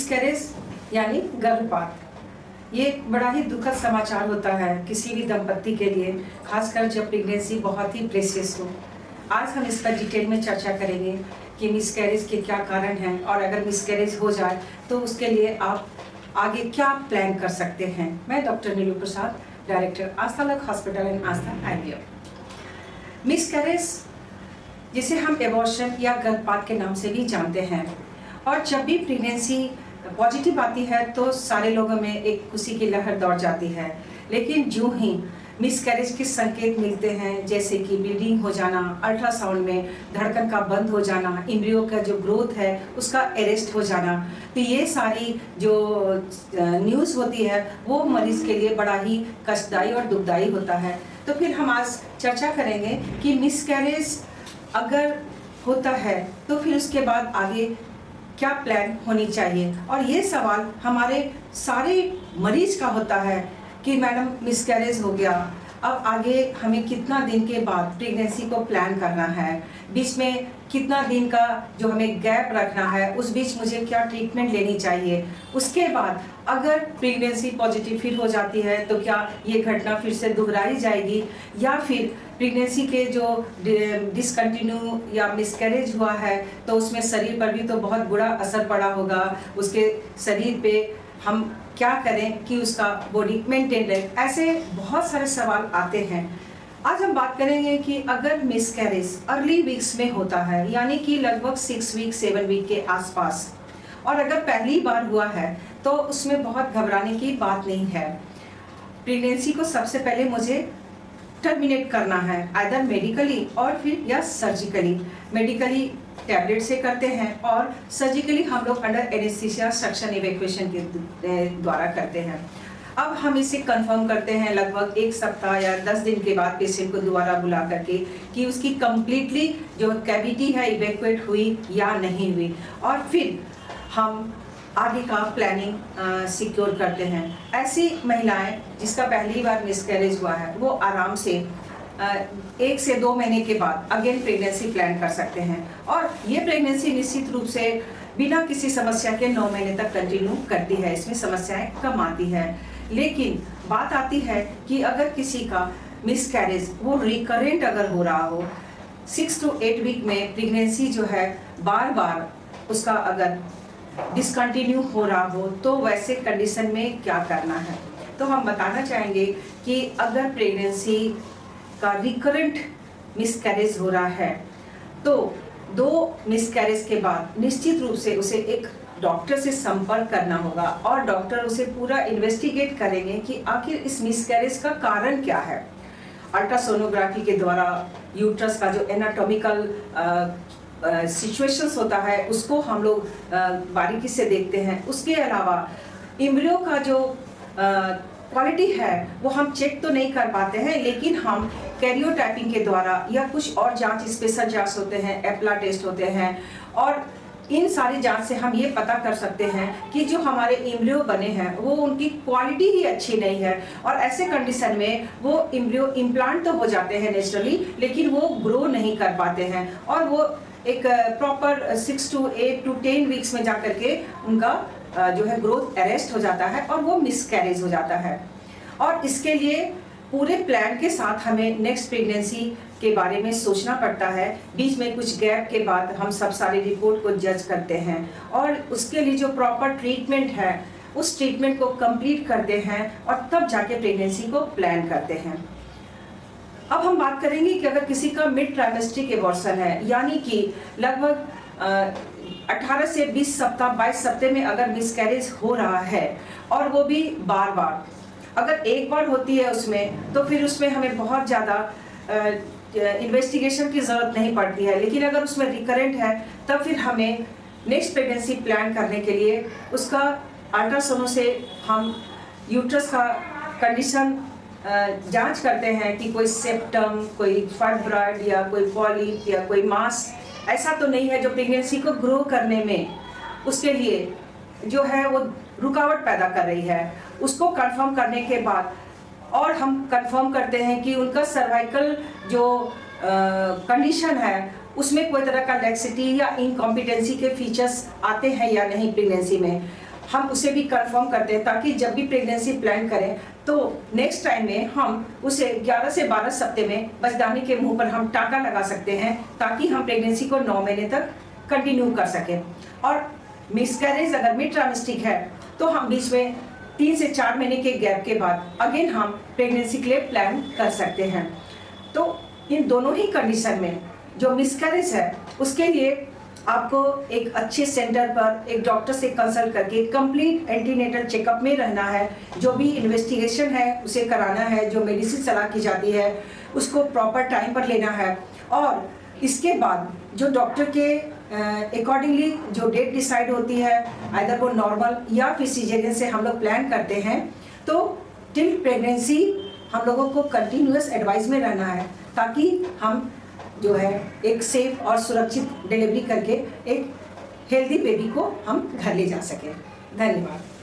Miscarriage यानी गर्भपात, ये एक बड़ा ही दुखद समाचार होता है किसी भी दंपत्ति के लिए, खासकर जब प्रेगनेंसी बहुत ही प्रेशियस हो। आज हम इस पर डिटेल में चर्चा करेंगे कि मिसकैरेज के क्या कारण हैं और अगर मिसकैरेज हो जाए तो उसके लिए आप आगे क्या प्लान कर सकते हैं। मैं doctor Neelu Prasad, director Aastha luck hospital and Aastha IVF। Miscarriage जिसे हम एबॉर्शन या गर्भपात के नाम से भी जानते हैं, और जब भी प्रेगनेंसी पॉजिटिव आती है तो सारे लोगों में एक खुशी की लहर दौड़ जाती है। लेकिन जो ही मिसकैरेज के संकेत मिलते हैं, जैसे कि ब्लीडिंग हो जाना, अल्ट्रासाउंड में धड़कन का बंद हो जाना, एम्ब्रियो का जो ग्रोथ है उसका अरेस्ट हो जाना, तो ये सारी जो न्यूज़ होती है वो मरीज के लिए बड़ा ही कष्टदायी और दुखदायी होता है। तो फिर हम आज चर्चा करेंगे कि मिसकैरेज अगर होता है तो फिर उसके बाद आगे क्या प्लान होनी चाहिए। और ये सवाल हमारे सारे मरीज का होता है कि मैडम मिसकैरेज हो गया, अब आगे हमें कितना दिन के बाद प्रेगनेंसी को प्लान करना है, बीच में कितना दिन का जो हमें गैप रखना है, उस बीच मुझे क्या ट्रीटमेंट लेनी चाहिए। उसके बाद अगर प्रेगनेंसी पॉजिटिव फिर हो जाती है तो क्या ये घटना फिर से दोहराई जाएगी, या फिर प्रेगनेंसी के जो डिसकंटिन्यू या मिसकैरेज हुआ है तो उसमें शरीर पर भी तो बहुत बुरा असर पड़ा होगा, उसके शरीर पे हम क्या करें कि उसका बॉडी मेंटेन रहे। ऐसे बहुत सारे सवाल आते हैं। आज हम बात करेंगे कि अगर मिसकैरेज अर्ली वीक्स में होता है, यानी कि लगभग 6 वीक 7 वीक के आसपास, और अगर पहली बार हुआ है तो उसमें बहुत घबराने की बात नहीं है। प्रेगनेंसी को सबसे पहले मुझे टर्मिनेट करना है, आइदर मेडिकली और फिर या सर्जिकली। मेडिकली टैबलेट से करते हैं और सर्जिकली हम लोग अंडर एनेस्थीसिया सक्शन इवैक्यूएशन के द्वारा करते हैं। अब हम इसे कंफर्म करते हैं लगभग 1 सप्ताह या 10 दिन के बाद पेशेंट को दोबारा बुला करके कि उसकी कंप्लीटली जो कैविटी है इवैक्यूएट हुई या नहीं हुई, और फिर हम आगे का प्लानिंग सिक्योर करते हैं। ऐसी महिलाएं जिसका पहली बार मिसकैरेज हुआ है वो आराम से 1 से 2 महीने के बाद अगेन प्रेगनेंसी प्लान कर सकते हैं, और ये प्रेगनेंसी निश्चित रूप से बिना किसी समस्या के 9 महीने तक कंटिन्यू करती है। इसमें समस्याएं कम आती है। लेकिन बात आती है कि अगर किसी का मिसकैरेज वो रिकरेंट अगर हो रहा हो, 6 to 8 वीक में प्रेगनेंसी जो है बार बार उसका अगर डिसकंटिन्यू हो रहा हो, तो वैसे कंडीशन में क्या करना है। तो हम बताना चाहेंगे कि अगर प्रेगनेंसी का रिकरेंट मिसकैरेज हो रहा है तो 2 मिसकैरेज के बाद निश्चित रूप से उसे एक डॉक्टर से संपर्क करना होगा, और डॉक्टर उसे पूरा इन्वेस्टिगेट करेंगे कि आखिर इस मिसकैरेज का कारण क्या है। अल्ट्रासोनोग्राफी के द्वारा यूट्रस का जो एनाटॉमिकल सिचुएशंस होता है उसको हम लोग बारीकी से देखते हैं। उसके अलावा एम्ब्रियो का जो क्वालिटी है वो हम चेक तो नहीं कर पाते हैं, लेकिन हम कैरियोटाइपिंग के द्वारा या कुछ और जांच, स्पेशल जांच होते हैं, एप्ला टेस्ट होते हैं, और इन सारी जांच से हम ये पता कर सकते हैं कि जो हमारे एम्ब्रियो बने हैं वो उनकी क्वालिटी ही अच्छी नहीं है, और ऐसे कंडीशन में वो एम्ब्रियो इम्प्लांट तो हो जाते हैं नेचुरली, लेकिन वो ग्रो नहीं कर पाते हैं, और वो एक प्रॉपर 6 to 8 to 10 वीक्स में जाकर के उनका जो है ग्रोथ अरेस्ट हो जाता है और वो मिसकैरेज हो जाता है। और इसके लिए पूरे प्लान के साथ हमें नेक्स्ट प्रेगनेंसी के बारे में सोचना पड़ता है। बीच में कुछ गैप के बाद हम सब सारी रिपोर्ट को जज करते हैं, और उसके लिए जो प्रॉपर ट्रीटमेंट है उस ट्रीटमेंट को कंप्लीट करते हैं, और तब जाके प्रेगनेंसी को प्लान करते हैं। अब हम बात करेंगे कि अगर किसी का मिड ट्राइमेस्ट्रिक एबॉर्शन है, यानी कि लगभग 18 से 20 सप्ताह 22 सप्ताह में अगर मिसकैरेज हो रहा है, और वो भी बार बार, अगर एक बार होती है उसमें तो फिर उसमें हमें बहुत ज़्यादा इन्वेस्टिगेशन की ज़रूरत नहीं पड़ती है। लेकिन अगर उसमें रिकरेंट है तब फिर हमें नेक्स्ट प्रेगनेंसी प्लान करने के लिए उसका अल्ट्रासाउंड से हम यूट्रस का कंडीशन जांच करते हैं कि कोई सेप्टम, कोई फाइब्रॉइड या कोई पॉलिप या कोई मास ऐसा तो नहीं है जो प्रेगनेंसी को ग्रो करने में उसके लिए जो है वो रुकावट पैदा कर रही है। उसको कंफर्म करने के बाद और हम कंफर्म करते हैं कि उनका सर्वाइकल जो कंडीशन है उसमें कोई तरह का लैक्सिटी या इनकॉम्पिटेंसी के फीचर्स आते हैं या नहीं प्रेगनेंसी में। हम उसे भी कंफर्म करते हैं, ताकि जब भी प्रेगनेंसी प्लान करें तो नेक्स्ट टाइम में हम उसे 11 से 12 सप्ते में बच्चेदानी के मुंह पर हम टाँका लगा सकते हैं, ताकि हम प्रेगनेंसी को 9 महीने तक कंटिन्यू कर सकें। और मिसकैरेज अगर मिड ट्राइमेस्टिक है तो हम बीच में 3 से 4 महीने के गैप के बाद अगेन हम प्रेगनेंसी के लिए प्लान कर सकते हैं। तो इन दोनों ही कंडीशन में जो मिसकैरेज है उसके लिए आपको एक अच्छे सेंटर पर एक डॉक्टर से कंसल्ट करके कंप्लीट एंटीनेटल चेकअप में रहना है। जो भी इन्वेस्टिगेशन है उसे कराना है, जो मेडिसिन सलाह की जाती है उसको प्रॉपर टाइम पर लेना है। और इसके बाद जो डॉक्टर के अकॉर्डिंगली जो डेट डिसाइड होती है, आइदर वो नॉर्मल या फिर सिजेरियन से हम लोग प्लान करते हैं, तो टिल प्रेगनेंसी हम लोगों को कंटिन्यूअस एडवाइस में रहना है, ताकि हम जो है एक सेफ और सुरक्षित डिलीवरी करके एक हेल्दी बेबी को हम घर ले जा सकें। धन्यवाद।